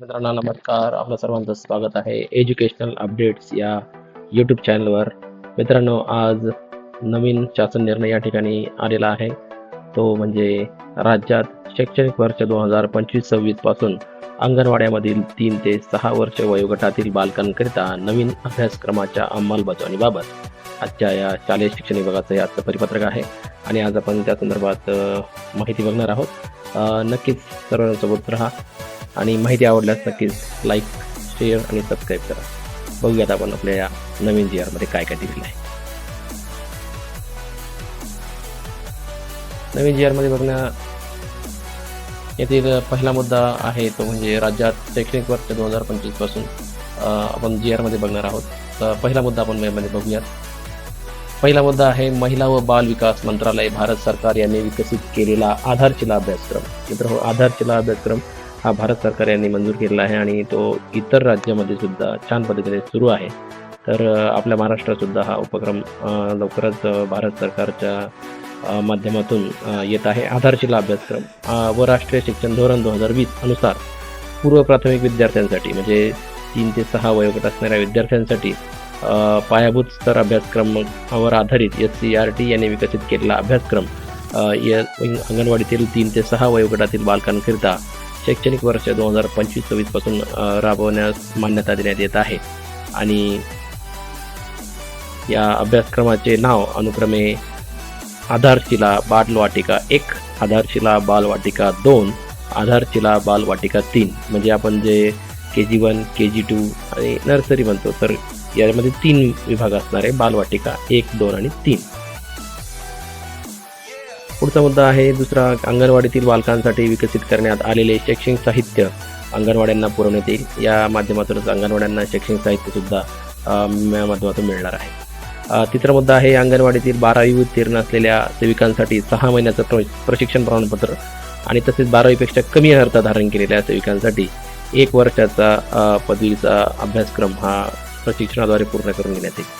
मित्रांनो नमस्कार. आपलं सर्वांचं स्वागत आहे एज्युकेशनल अपडेट्स या यूट्यूब चॅनलवर. मित्रांनो, आज नवीन शासन निर्णय या ठिकाणी आलेला आहे. तो म्हणजे राज्यात शैक्षणिक वर्ष 2025-26 पासून अंगणवाड्यामधील 3 ते 6 वर्ष वयोगटातील बालकांकरिता नवीन अभ्यासक्रमाच्या अंमलबजावणीबाबत आजच्या या शालेय शिक्षण विभागाचं हे आजचं परिपत्रक आहे आणि आज आपण त्या संदर्भात माहिती बघणार आहोत. नक्कीच सर्वांसोबत राहा आणि माहिती आवडल्यास नक्कीच लाईक, शेअर आणि सबस्क्राईब करा. बघूयात आपण आपल्या या नवीन GR मध्ये काय काय दिलेलं आहे. नवीन GR मध्ये बघण्या येथील पहिला मुद्दा आहे तो म्हणजे राज्यात शैक्षणिक वर्ष 2025 पासून आपण GR मध्ये बघणार आहोत. तर पहिला मुद्दा आपण यामध्ये बघूयात. पहिला मुद्दा आहे महिला व बाल विकास मंत्रालय भारत सरकार यांनी विकसित केलेला आधारशिला अभ्यासक्रम. मित्रांनो, आधारशिला अभ्यासक्रम हा भारत सरकार यांनी मंजूर केलेला आहे आणि तो इतर राज्यामध्ये सुद्धा छान पद्धतीने सुरू आहे. तर आपल्या महाराष्ट्रात सुद्धा हा उपक्रम लवकरच भारत सरकारच्या माध्यमातून येत आहे. आधारशिला अभ्यासक्रम व राष्ट्रीय शिक्षण धोरण 2020 अनुसार पूर्व प्राथमिक विद्यार्थ्यांसाठी म्हणजे 3 ते 6 वयोगट असणाऱ्या विद्यार्थ्यांसाठी पायाभूत स्तर अभ्यासक्रमावर आधारित SCERT यांनी विकसित केलेला अभ्यासक्रम अंगणवाडीतील 3 ते 6 वयोगटातील बालकांकरिता शैक्षणिक वर्ष 2025-26 पासून राबवण्यास मान्यता देण्यात येत आहे. आणि या अभ्यासक्रमाचे नाव अनुक्रमे आधारशिला बालवाटिका 1, आधारशिला बालवाटिका 2, आधारशिला बालवाटिका 3. म्हणजे आपण जे KG1, KG2 आणि नर्सरी म्हणतो, तर यामध्ये 3 विभाग असणार आहे: बालवाटिका 1, 2 आणि 3. पुढचा मुद्दा आहे दुसरा, अंगणवाडीतील बालकांसाठी विकसित करण्यात आलेले शैक्षणिक साहित्य अंगणवाड्यांना पुरवण्यात येईल. या माध्यमातूनच अंगणवाड्यांना शैक्षणिक साहित्य सुद्धा माध्यमातून मिळणार आहे. तिसरा मुद्दा आहे अंगणवाडीतील 12वी उत्तीर्ण असलेल्या सेविकांसाठी 6 महिन्याचं प्रशिक्षण प्रमाणपत्र आणि तसेच 12वीपेक्षा कमी अर्हता धारण केलेल्या सेविकांसाठी 1 वर्षाचा पदवीचा अभ्यासक्रम हा प्रशिक्षणाद्वारे पूर्ण करून घेण्यात येईल.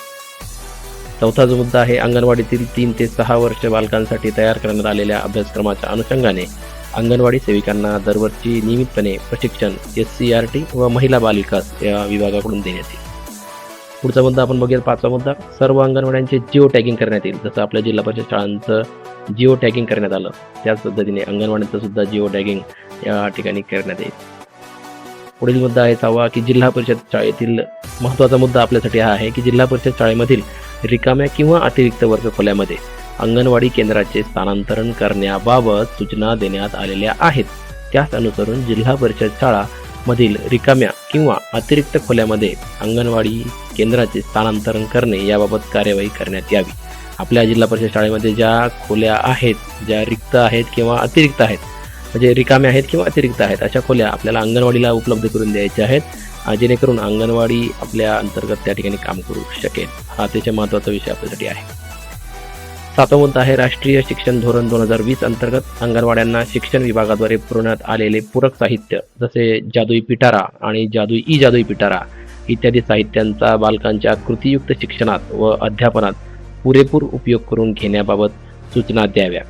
चौथा जो मुद्दा आहे, अंगणवाडीतील 3 ते 6 वर्ष बालकांसाठी तयार करण्यात आलेल्या अभ्यासक्रमाच्या अनुषंगाने अंगणवाडी सेविकांना दरवर्षी नियमितपणे प्रशिक्षण SCERT व महिला बाल विकास या विभागाकडून देण्यात येईल. पुढचा मुद्दा आपण बघूया. 5वा मुद्दा, सर्व अंगणवाड्यांचे जिओ टॅगिंग करण्यात येईल. जसं आपल्या जिल्हा परिषद शाळांचं जिओ टॅगिंग करण्यात आलं, त्याच पद्धतीने अंगणवाड्यांचं सुद्धा जिओ टॅगिंग या ठिकाणी करण्यात येईल. पुढील मुद्दा आहे 6वा, की जिल्हा परिषद शाळेतील महत्त्वाचा मुद्दा आपल्यासाठी हा आहे की जिल्हा परिषद शाळेमधील रिकाम्या किंवा अतिरिक्त वर्ग खोल्यामध्ये अंगणवाडी केंद्राचे स्थानांतरण करण्याबाबत सूचना देण्यात आलेल्या आहेत. त्यास अनुसरून जिल्हा परिषद शाळामधील रिकाम्या किंवा अतिरिक्त खोल्यामध्ये अंगणवाडी केंद्राचे स्थानांतरण करणे याबाबत कार्यवाही करण्यात यावी. आपल्या जिल्हा परिषद शाळेमध्ये ज्या खोल्या आहेत, ज्या रिक्त आहेत किंवा अतिरिक्त आहेत, म्हणजे रिकाम्या आहेत किंवा अतिरिक्त आहेत, अशा खोल्या आपल्याला अंगणवाडीला उपलब्ध करून द्यायच्या आहेत, जेणेकरून अंगणवाडी आपल्या अंतर्गत त्या ठिकाणी काम करू शकेल. हा अतिशय महत्त्वाचा विषय आपल्यासाठी आहे. 7वा मुद्दा आहे राष्ट्रीय शिक्षण धोरण 2020 अंतर्गत अंगणवाड्यांना शिक्षण विभागाद्वारे पुरवण्यात आलेले पूरक साहित्य जसे जादुई पिटारा आणि जादुई पिटारा इत्यादी साहित्यांचा बालकांच्या कृतीयुक्त शिक्षणात व अध्यापनात पुरेपूर उपयोग करून घेण्याबाबत सूचना द्याव्या.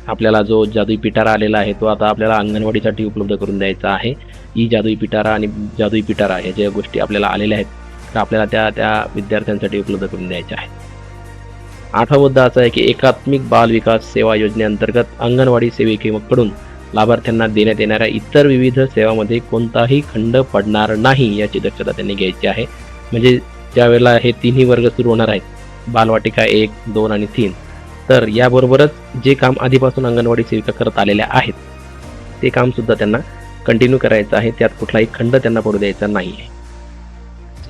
आपल्याला जो जादुई पिटारा आलेला आहे तो आता आपल्याला अंगणवाडीसाठी उपलब्ध करून द्यायचा आहे. ही जादुई पिटारा आणि जादुई पिटारा ह्या ज्या गोष्टी आपल्याला आलेल्या आहेत, तर आपल्याला त्या विद्यार्थ्यांसाठी उपलब्ध करून द्यायच्या आहेत. 8वा मुद्दा असा आहे की एकात्मिक बाल विकास सेवा योजनेअंतर्गत अंगणवाडी सेविकेकडून लाभार्थ्यांना देण्यात येणाऱ्या इतर विविध सेवांमध्ये कोणताही खंड पडणार नाही याची दक्षता त्यांनी घ्यायची आहे. म्हणजे ज्यावेळेला हे 3ही वर्ग सुरू होणार आहेत, बालवाटिका 1, 2 आणि 3, तर याबरोबरच जे काम आधीपासून अंगणवाडी सेविका करत आलेल्या आहेत ते काम सुद्धा त्यांना कंटिन्यू करायचं आहे. त्यात कुठलाही खंड त्यांना पडू द्यायचा नाही आहे.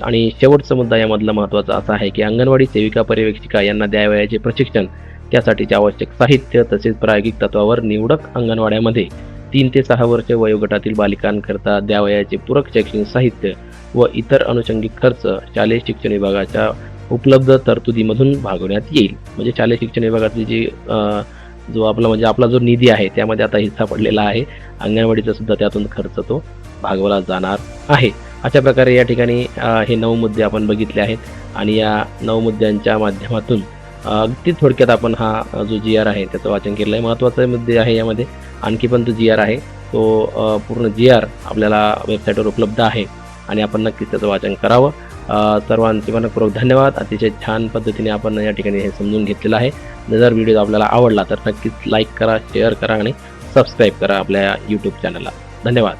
आणि शेवटचा मुद्दा यामधला महत्त्वाचा असा आहे की अंगणवाडी सेविका पर्यवेक्षिका यांना द्यावयाचे प्रशिक्षण, त्यासाठीचे आवश्यक साहित्य तसेच प्रायोगिक तत्वावर निवडक अंगणवाड्यामध्ये 3 ते 6 वर्ष वयोगटातील बालिकांकरता द्यावयाचे पूरक शैक्षणिक साहित्य व इतर अनुषंगिक खर्च शालेय शिक्षण विभागाच्या उपलब्ध तरतुदीमधून भागवण्यात येईल. म्हणजे शालेय शिक्षण विभागाची जी जो आपला जो निधी आहे त्यामध्ये आता हिस्सा पडलेला आहे, अंगणवाडीचा सुद्धा त्यातून खर्च तो भागवला जाणार आहे. अशा प्रकारे या ठिकाणी हे 9 मुद्दे आपण बघितले आहेत आणि या 9 मुद्द्यांच्या माध्यमातून अगदी थोडक्यात आपण हा जो GR आहे त्याचं वाचन केलं आहे. महत्त्वाचे मुद्दे आहे यामध्ये, आणखी पण तो GR आहे तो पूर्ण GR आपल्याला वेबसाईटवर उपलब्ध आहे आणि आपण नक्कीच त्याचं वाचन करावं. सर्वांचे मनपूर्वक धन्यवाद. अतिशय छान पद्धतीने आपण या ठिकाणी हे समजून घेतलेलं आहे. जर व्हिडिओ आपल्याला आवडला तर नक्कीच लाईक करा, शेअर करा आणि सबस्क्राईब करा आपल्या YouTube चॅनलला. धन्यवाद.